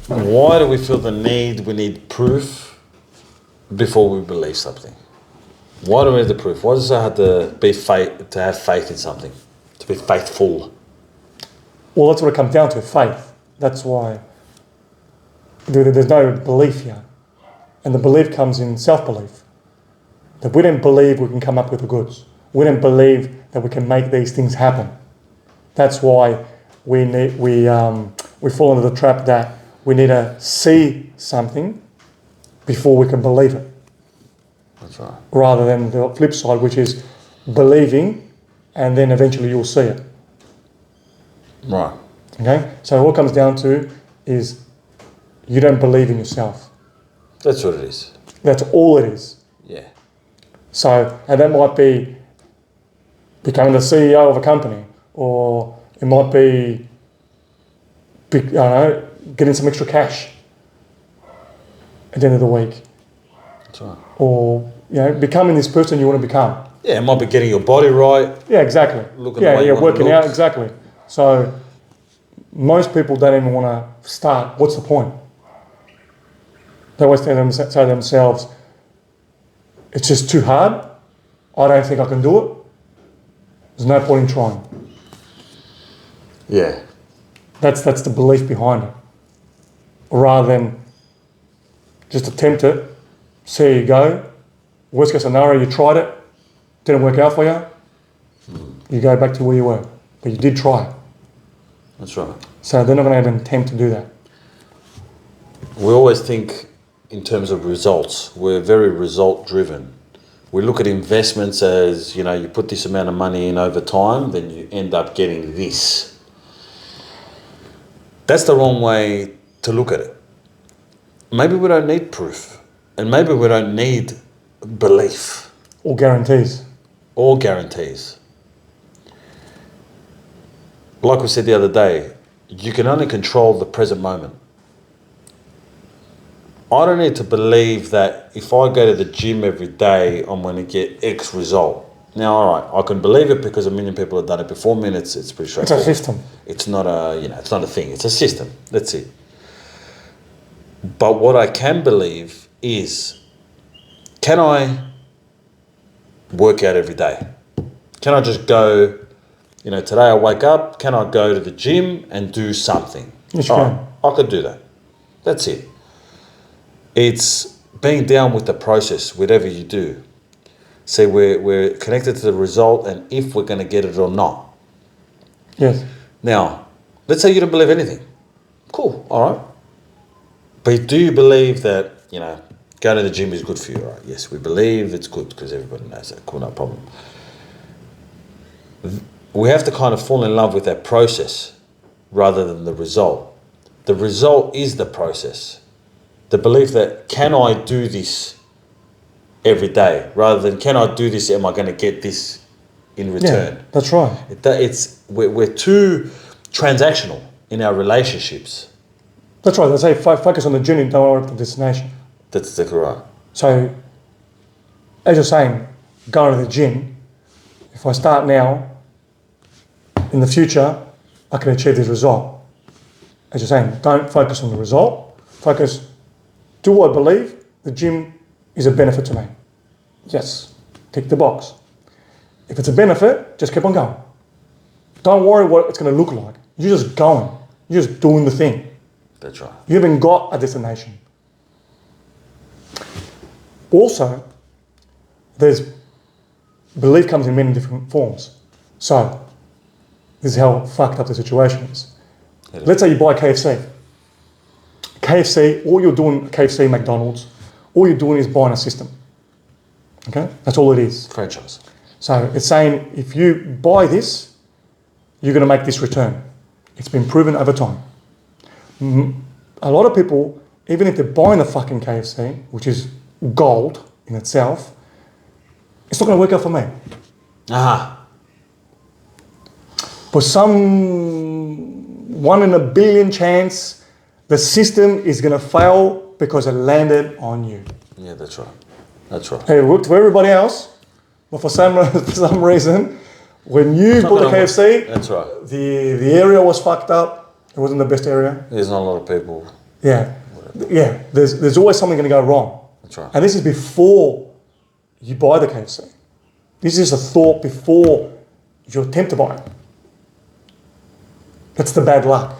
Why do we feel the need? We need proof before we believe something. Why do we need the proof? Why does it have to be to have faith in something? To be faithful? Well, that's what it comes down to, faith. That's why there's no belief here. And the belief comes in self-belief. That we don't believe we can come up with the goods. We don't believe that we can make these things happen. That's why we fall into the trap that we need to see something before we can believe it. That's right. Rather than the flip side, which is believing and then eventually you'll see it. Right. Okay? So what it comes down to is you don't believe in yourself. That's what it is. That's all it is. Yeah. So, and that might be becoming the CEO of a company, or it might be, I don't know, getting some extra cash at the end of the week. That's right. Or, becoming this person you want to become. Yeah, it might be getting your body right. Yeah, exactly. Looking the way you want to working look. out, exactly. So, most people don't even want to start. What's the point? They always say to themselves, it's just too hard. I don't think I can do it. There's no point in trying. Yeah. That's the belief behind it. Rather than just attempt it, see how you go. Worst case scenario, you tried it, didn't work out for you, you go back to where you were. But you did try it. That's right. So they're not going to even attempt to do that. We always think in terms of results. We're very result driven. We look at investments as, you put this amount of money in over time, then you end up getting this. That's the wrong way to look at it. Maybe we don't need proof, and maybe we don't need belief. Or guarantees. Or guarantees. Like we said the other day, you can only control the present moment. I don't need to believe that if I go to the gym every day, I'm going to get X result. Now, all right, I can believe it because 1 million people have done it before me, and it's pretty straightforward. It's a system. It's not it's not a thing. It's a system. That's it. But what I can believe is, can I work out every day? Can I just go, today I wake up, can I go to the gym and do something? Yes, you can. I could do that. That's it. It's being down with the process, whatever you do. See, we're connected to the result and if we're going to get it or not. Yes. Now, let's say you don't believe anything. Cool, all right. But do you believe that, going to the gym is good for you, right? Yes, we believe it's good because everybody knows that. Cool, no problem. We have to kind of fall in love with that process rather than the result. The result is the process. The belief that, can I do this every day, rather than can I do this, am I going to get this in return? Yeah, that's right. We're too transactional in our relationships. That's right. They say focus on the journey, don't worry about the destination. That's exactly right. So, as you're saying, going to the gym, if I start now, in the future, I can achieve this result. As you're saying, don't focus on the result. Focus, do what I believe, the gym is a benefit to me. Yes, tick the box. If it's a benefit, just keep on going. Don't worry what it's going to look like. You're just going. You're just doing the thing. That's right. You haven't got a destination. Also, belief comes in many different forms. So, this is how fucked up the situation is. Let's say you buy KFC. KFC, all you're doing, KFC, McDonald's, all you're doing is buying a system. Okay? That's all it is. Franchise. So it's saying, if you buy this, you're going to make this return. It's been proven over time. A lot of people, even if they're buying the fucking KFC, which is gold in itself, it's not going to work out for me. Aha. For some 1 in a billion chance, the system is going to fail because it landed on you. Yeah, that's right. That's right. It worked for everybody else, but for some reason, when you bought the KFC, that's right. The area was fucked up. It wasn't the best area. There's not a lot of people. There's always something going to go wrong. That's right. And this is before you buy the KFC. This is a thought before you attempt to buy it. That's the bad luck.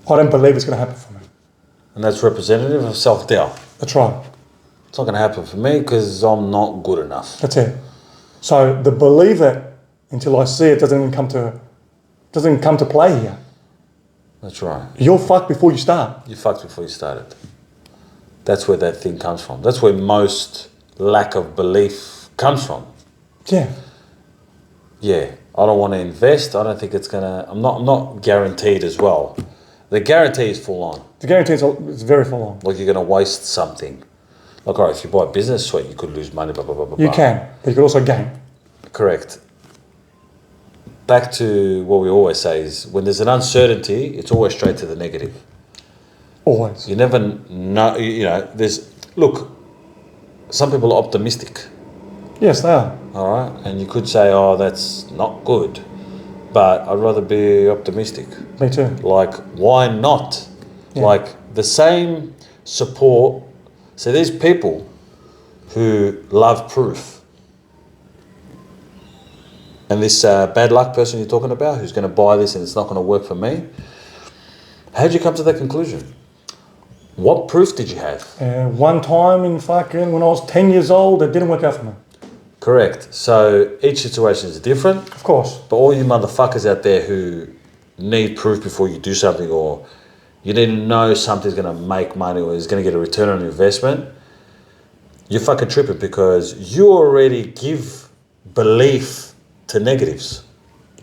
I don't believe it's going to happen for me. And that's representative of self-doubt. That's right. It's not going to happen for me because I'm not good enough. That's it. So the believe it until I see it doesn't even come to play here. That's right. You're fucked before you start. You fucked before you started. That's where that thing comes from. That's where most lack of belief comes from. Yeah. Yeah. I don't want to invest. I don't think it's gonna. I'm not guaranteed as well. The guarantee is full on. The guarantee is very full on. Like you're gonna waste something. Like, all right, if you buy a business suite, you could lose money. Blah blah blah blah. You can, but you could also gain. Correct. Back to what we always say is when there's an uncertainty, it's always straight to the negative. Always. You never know. Look. Some people are optimistic. Yes, they are. All right, and you could say, "Oh, that's not good," but I'd rather be optimistic. Me too. Like, why not? Yeah. Like the same support. So there's people who love proof, and this bad luck person you're talking about, who's going to buy this and it's not going to work for me. How did you come to that conclusion? What proof did you have? One time when I was 10 years old, it didn't work out for me. Correct. So each situation is different. Of course. But all you motherfuckers out there who need proof before you do something, or you need to know something's going to make money or is going to get a return on investment, you're fucking tripping because you already give belief to negatives.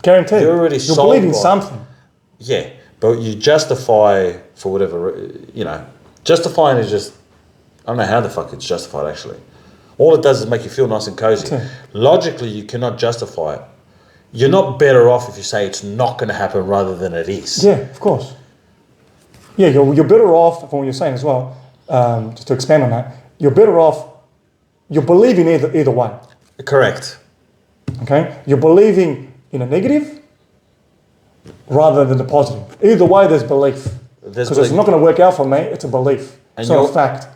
Guaranteed. You're already You're sold believing by- something. Yeah, but you justify for whatever, justifying is just, I don't know how the fuck it's justified actually. All it does is make you feel nice and cozy. That's it. Logically, you cannot justify it. You're not better off if you say it's not going to happen rather than it is. Yeah, of course. Yeah, you're better off, from what you're saying as well, just to expand on that, you're better off, you're believing either way. Correct. Okay? You're believing in a negative rather than the positive. Either way, there's belief. Because it's not going to work out for me, it's a belief. It's not a fact.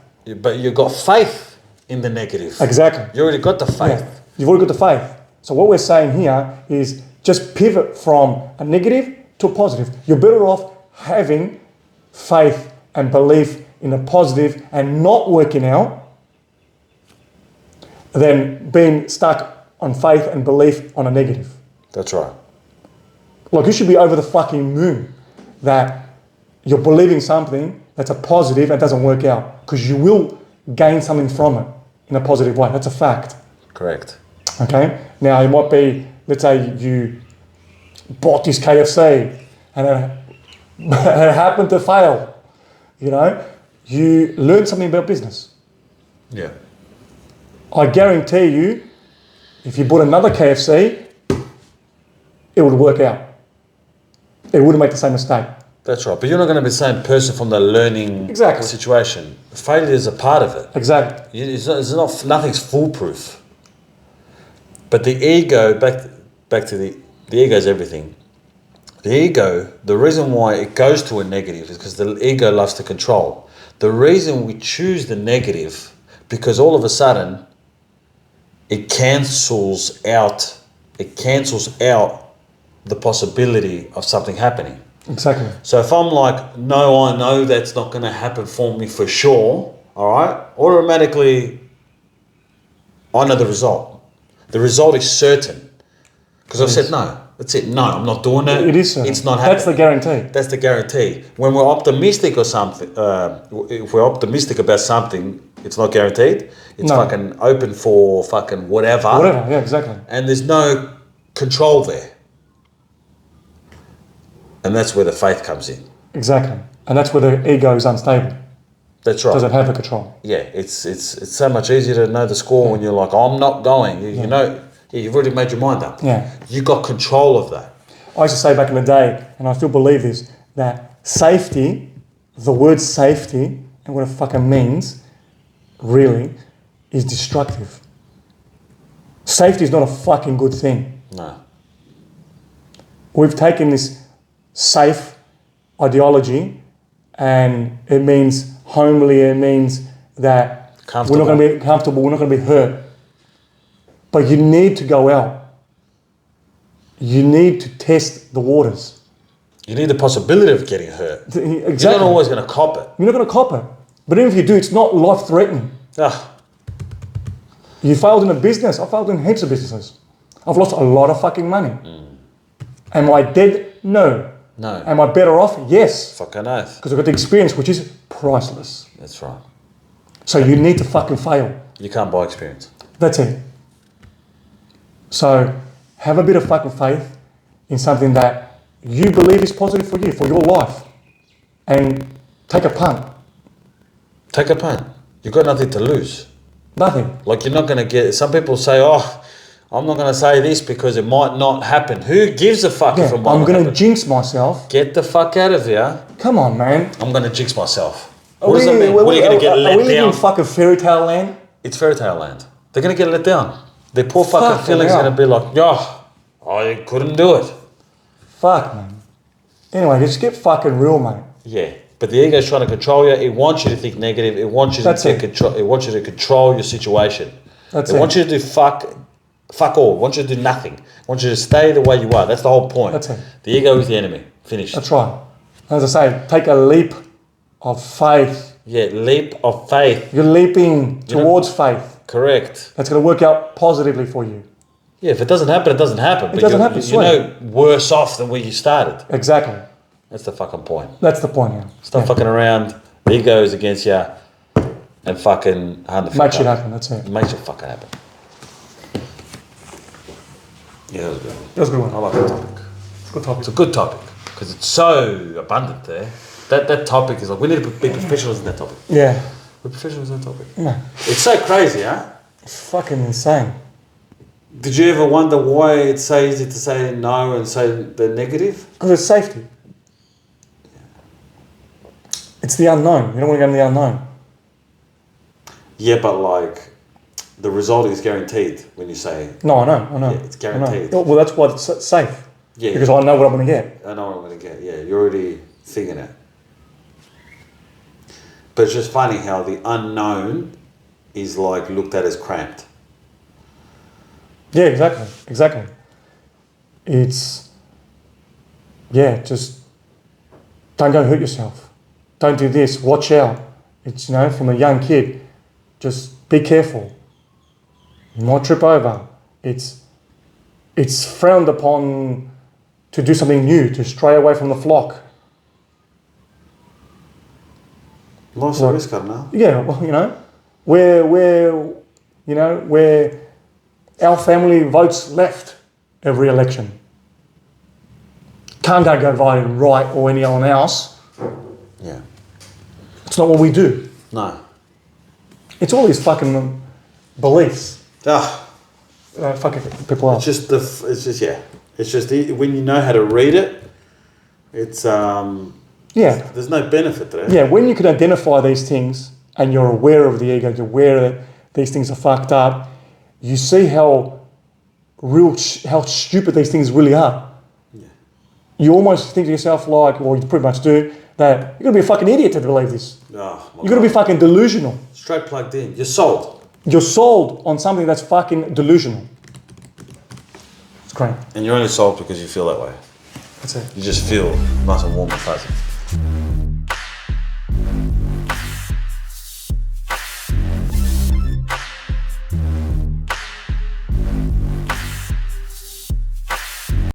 But you've got faith in the negative. Exactly. You already got the faith. Yeah. You've already got the faith. So what we're saying here is just pivot from a negative to a positive. You're better off having faith and belief in a positive and not working out than being stuck on faith and belief on a negative. That's right. Like, you should be over the fucking moon that you're believing something that's a positive and doesn't work out, because you will gain something from it in a positive way. That's a fact. Correct. Okay? Now, it might be, let's say you bought this KFC and it happened to fail. You learned something about business. Yeah. I guarantee you, if you bought another KFC, it would work out. It wouldn't make the same mistake. That's right. But you're not going to be the same person from the learning situation. Failure is a part of it. Exactly. Nothing's foolproof. But the ego, back to the ego is everything. The ego, the reason why it goes to a negative is because the ego loves to control. The reason we choose the negative, because all of a sudden it cancels out the possibility of something happening. Exactly. So if I'm like, no, I know that's not going to happen for me for sure, all right, automatically I know the result. The result is certain. Because I've said no. That's it. No, I'm not doing it. It is certain. It's not happening. That's the guarantee. That's the guarantee. When we're optimistic or something, if we're optimistic about something, it's not guaranteed. It's fucking open for fucking whatever. Whatever, yeah, exactly. And there's no control there. And that's where the faith comes in. Exactly. And that's where the ego is unstable. That's right. Doesn't have the control. Yeah, it's so much easier to know the score when you're like, I'm not going. You know, you've already made your mind up. Yeah. You got control of that. I used to say back in the day, and I still believe this, that safety, the word safety, and what it fucking means, really, is destructive. Safety is not a fucking good thing. No. We've taken this safe ideology and it means homely, it means that we're not going to be comfortable, we're not going to be hurt. But you need to go out. You need to test the waters. You need the possibility of getting hurt. Exactly. You're not always going to cop it. You're not going to cop it. But even if you do, it's not life-threatening. Ah, You failed in a business. I failed in heaps of businesses. I've lost a lot of fucking money. Am I dead? No. no. Am I better off? Yes. Fucking oath. Because I've got the experience, which is priceless. That's right. So you need to fucking fail. You can't buy experience. That's it. So have a bit of fucking faith in something that you believe is positive for you, for your life. And take a punt. Take a punt. You've got nothing to lose. Nothing. Like you're not going to get... Some people say, oh, I'm not going to say this because it might not happen. Who gives a fuck if it might I'm not going to happen? jinx myself. Get the fuck out of here. Come on, man. I'm going to jinx myself. What does that mean? What are you going to get let Are we living down? in fucking fairy tale land? It's fairy tale land. They're going to get let down. Their poor fucking Fucking feelings are hell. going to be like, oh, I couldn't do it. Fuck, man. Anyway, just get fucking real, mate. Yeah. But the ego's trying to control you. It wants you to think negative. It wants you That's to it. control. It wants you to control your situation. That's It wants you to do fuck all. It wants you to do nothing. It wants you to stay the way you are. That's the whole point. That's it. The ego is the enemy. Finished. That's right. As I say, take a leap of faith. Yeah, leap of faith. You're leaping towards faith. Correct. That's going to work out positively for you. Yeah, if it doesn't happen, it doesn't happen. But doesn't happen, you're no worse off than where you started. Exactly. That's the fucking point. That's the point, yeah. Stop fucking around. The ego is against you. And fucking hand the fuck Make shit up. happen, that's it. It makes it fucking happen. Yeah, that was good. That was a good one. I like that topic. It's a good topic. It's a good topic because it's so abundant there. That topic is like, we need to be professionals in that topic. Yeah. We're professionals in that topic. No. It's so crazy, huh? It's fucking insane. Did you ever wonder why it's so easy to say no and say the negative? Because it's safety. It's the unknown. You don't want to go into the unknown. Yeah, but like, the result is guaranteed when you say, No, I know. yeah, it's guaranteed. Well, that's why it's safe. Yeah, Because I know what I'm going to get. I know what I'm going to get. Yeah, you're already thinking it. But it's just funny how the unknown is like looked at as cramped. Yeah, exactly. It's, yeah, just don't go hurt yourself. Don't do this. Watch out. It's, from a young kid, just be careful. You might trip over. It's frowned upon to do something new, to stray away from the flock. Life's a risk, I don't know. Yeah, well, where our family votes left every election. Can't go vote right or anyone else. Yeah. It's not what we do. No. It's all these fucking beliefs. Ah, Fucking people up. it's just when you know how to read it, it's Yeah, there's no benefit to that. yeah. When you can identify these things and you're aware of the ego, you're aware that these things are fucked up, you see how stupid these things really are. Yeah. You almost think to yourself like, well, you pretty much do, that you're going to be a fucking idiot to believe this. Oh, You're going to be fucking delusional. straight plugged in. You're sold. You're sold on something that's fucking delusional. It's great. And you're only sold because you feel that way. That's it. You just feel nice and warm and fuzzy.